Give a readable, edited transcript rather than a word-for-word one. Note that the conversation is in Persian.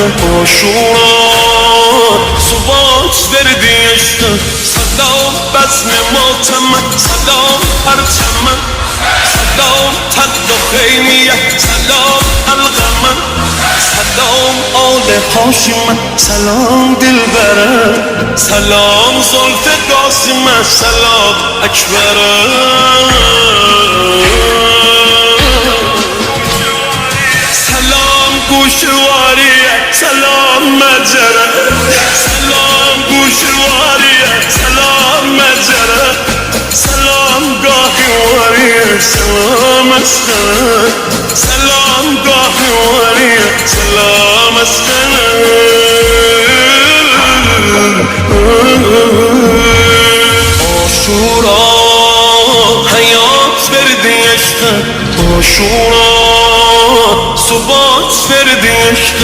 آشورا صبات وردی عشق سلام بزم ماتم سلام پرچم سلام تد و خیمیه سلام الغم سلام آل هاشم سلام دلبره سلام زلف قاسم سلام اکبره سلام گوشواریه سلام مجره سلام گوشواریه سلام مجره سلام گاهواریه سلام اسخنه سلام گاهواریه سلام اسخنه آشورا حیات بردی عشق آشورا ثبات وردی عشق